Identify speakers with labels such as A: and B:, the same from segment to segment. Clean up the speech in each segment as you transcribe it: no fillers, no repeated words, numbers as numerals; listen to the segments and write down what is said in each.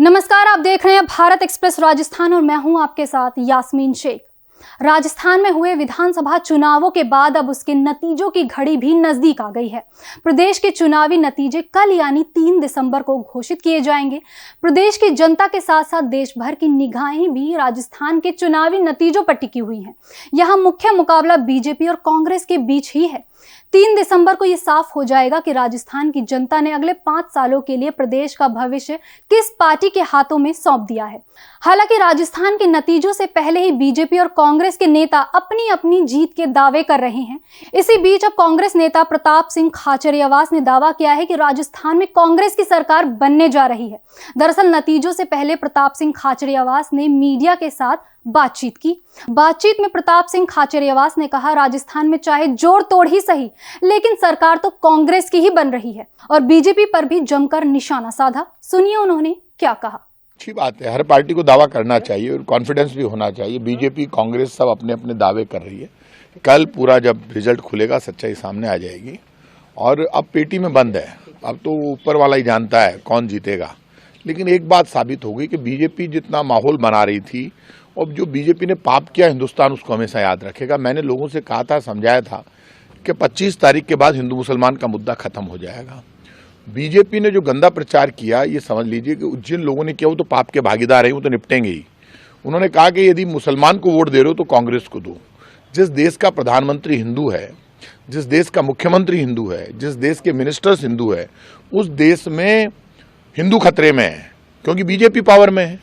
A: नमस्कार, आप देख रहे हैं भारत एक्सप्रेस राजस्थान और मैं हूं आपके साथ यास्मीन शेख। राजस्थान में हुए विधानसभा चुनावों के बाद अब उसके नतीजों की घड़ी भी नजदीक आ गई है। प्रदेश के चुनावी नतीजे कल यानी 3 दिसंबर को घोषित किए जाएंगे। प्रदेश की जनता के साथ साथ देश भर की निगाहें भी राजस्थान के चुनावी नतीजों पर टिकी हुई हैं। यहाँ मुख्य मुकाबला बीजेपी और कांग्रेस के बीच ही है। 3 दिसंबर को यह साफ हो जाएगा कि राजस्थान की जनता ने अगले 5 सालों के लिए प्रदेश का भविष्य किस पार्टी के हाथों में सौंप दिया है। हालांकि राजस्थान के नतीजों से पहले ही बीजेपी और कांग्रेस के नेता अपनी अपनी जीत के दावे कर रहे हैं। इसी बीच अब कांग्रेस नेता प्रताप सिंह खाचरियावास ने दावा किया है कि राजस्थान में कांग्रेस की सरकार बनने जा रही है। दरअसल नतीजों से पहले प्रताप सिंह खाचरियावास ने मीडिया के साथ बातचीत की। बातचीत में प्रताप सिंह खाचरियावास ने कहा, राजस्थान में चाहे जोड़ तोड़ ही सही, लेकिन सरकार तो कांग्रेस की ही बन रही है और बीजेपी पर भी जमकर निशाना साधा। सुनिए उन्होंने क्या कहा।
B: अच्छी बात है, हर पार्टी को दावा करना चाहिए और कॉन्फिडेंस भी होना चाहिए। बीजेपी कांग्रेस सब अपने अपने दावे कर रही है। कल पूरा जब रिजल्ट खुलेगा सच्चाई सामने आ जाएगी और अब पेटी में बंद है। अब तो ऊपर वाला ही जानता है कौन जीतेगा। लेकिन एक बात साबित हो गई कि बीजेपी जितना माहौल बना रही थी और जो बीजेपी ने पाप किया हिंदुस्तान उसको हमेशा याद रखेगा। मैंने लोगों से कहा था, समझाया था कि 25 तारीख के बाद हिंदू मुसलमान का मुद्दा खत्म हो जाएगा। बीजेपी ने जो गंदा प्रचार किया, ये समझ लीजिए कि जिन लोगों ने किया वो तो पाप के भागीदार हैं, वो तो निपटेंगे ही। उन्होंने कहा कि यदि मुसलमान को वोट दे रहे हो तो कांग्रेस को दो। जिस देश का प्रधानमंत्री हिंदू है, जिस देश का मुख्यमंत्री हिंदू है, जिस देश के मिनिस्टर्स हिंदू है, उस देश में हिंदू खतरे में है क्योंकि बीजेपी पावर में है।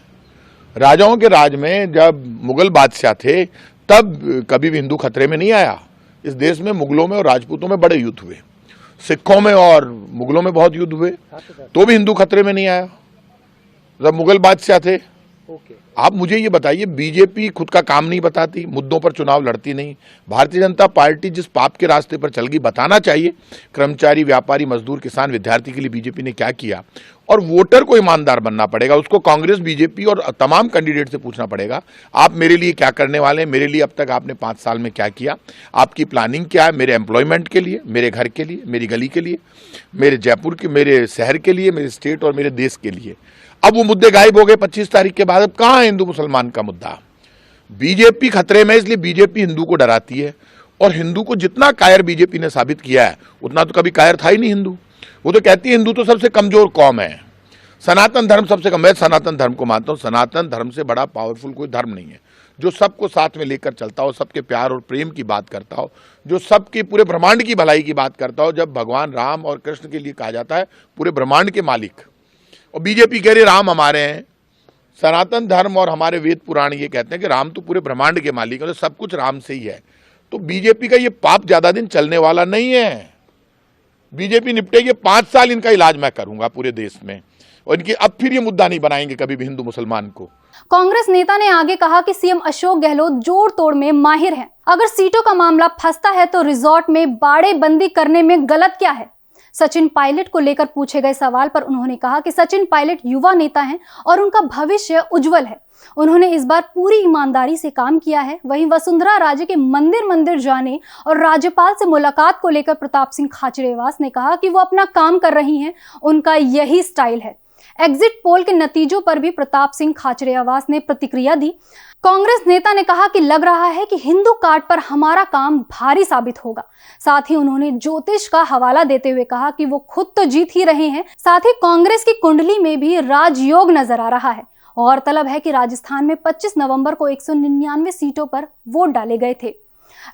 B: राजाओं के राज में जब मुगल बादशाह थे तब कभी भी हिंदू खतरे में नहीं आया। इस देश में मुगलों में और राजपूतों में बड़े युद्ध हुए, सिखों में और मुगलों में बहुत युद्ध हुए, तो भी हिंदू खतरे में नहीं आया जब मुगल बादशाह थे। आप मुझे ये बताइए, बीजेपी खुद का काम नहीं बताती, मुद्दों पर चुनाव लड़ती नहीं। भारतीय जनता पार्टी जिस पाप के रास्ते पर चल गई, बताना चाहिए कर्मचारी, व्यापारी, मजदूर, किसान, विद्यार्थी के लिए बीजेपी ने क्या किया। और वोटर को ईमानदार बनना पड़ेगा, उसको कांग्रेस, बीजेपी और तमाम कैंडिडेट से पूछना पड़ेगा, आप मेरे लिए क्या करने वाले हैं, मेरे लिए अब तक आपने 5 साल में क्या किया, आपकी प्लानिंग क्या है, मेरे एम्प्लॉयमेंट के लिए, मेरे घर के लिए, मेरी गली के लिए, मेरे जयपुर के, मेरे शहर के लिए, मेरे स्टेट और मेरे देश के लिए। अब वो मुद्दे गायब हो गए 25 तारीख के बाद। अब कहाँ है हिंदू मुसलमान का मुद्दा? बीजेपी खतरे में, इसलिए बीजेपी हिंदू को डराती है। और हिंदू को जितना कायर बीजेपी ने साबित किया है, उतना तो कभी कायर था ही नहीं हिंदू। वो तो कहती है हिंदू तो सबसे कमजोर कौम है, सनातन धर्म सबसे कम। मैं सनातन धर्म को मानता हूँ। सनातन धर्म से बड़ा पावरफुल कोई धर्म नहीं है, जो सबको साथ में लेकर चलता हो, सबके प्यार और प्रेम की बात करता हो, जो सबके पूरे ब्रह्मांड की भलाई की बात करता हो। जब भगवान राम और कृष्ण के लिए कहा जाता है पूरे ब्रह्मांड के मालिक, और बीजेपी कह रही राम हमारे हैं। सनातन धर्म और हमारे वेद पुराण ये कहते हैं कि राम तो पूरे ब्रह्मांड के मालिक है, तो सब कुछ राम से ही है। तो बीजेपी का ये पाप ज्यादा दिन चलने वाला नहीं है। बीजेपी निपटेगी। 5 साल इनका इलाज मैं करूंगा पूरे देश में, और इनकी अब फिर ये मुद्दा नहीं बनाएंगे कभी भी हिंदू मुसलमान को।
A: कांग्रेस नेता ने आगे कहा कि सीएम अशोक गहलोत जोड़ तोड़ में माहिर हैं। अगर सीटों का मामला फंसता है तो रिजॉर्ट में बाड़ेबंदी करने में गलत क्या है। सचिन पायलट को लेकर पूछे गए सवाल पर उन्होंने कहा कि सचिन पायलट युवा नेता हैं और उनका भविष्य उज्जवल है। उन्होंने इस बार पूरी ईमानदारी से काम किया है। वहीं वसुंधरा राजे के मंदिर मंदिर जाने और राज्यपाल से मुलाकात को लेकर प्रताप सिंह खाचरियावास ने कहा कि वो अपना काम कर रही हैं, उनका यही स्टाइल है। एग्जिट पोल के नतीजों पर भी प्रताप सिंह खाचरियावास ने प्रतिक्रिया दी। कांग्रेस नेता ने कहा कि लग रहा है कि हिंदू कार्ड पर हमारा काम भारी साबित होगा। साथ ही उन्होंने ज्योतिष का हवाला देते हुए कहा कि वो खुद तो जीत ही रहे हैं, साथ ही कांग्रेस की कुंडली में भी राजयोग नजर आ रहा है। गौरतलब है कि राजस्थान में 25 नवंबर को 199 सीटों पर वोट डाले गए थे।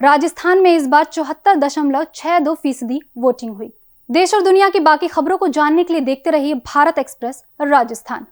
A: राजस्थान में इस बार 74.62% वोटिंग हुई। देश और दुनिया की बाकी खबरों को जानने के लिए देखते रहिए भारत एक्सप्रेस राजस्थान।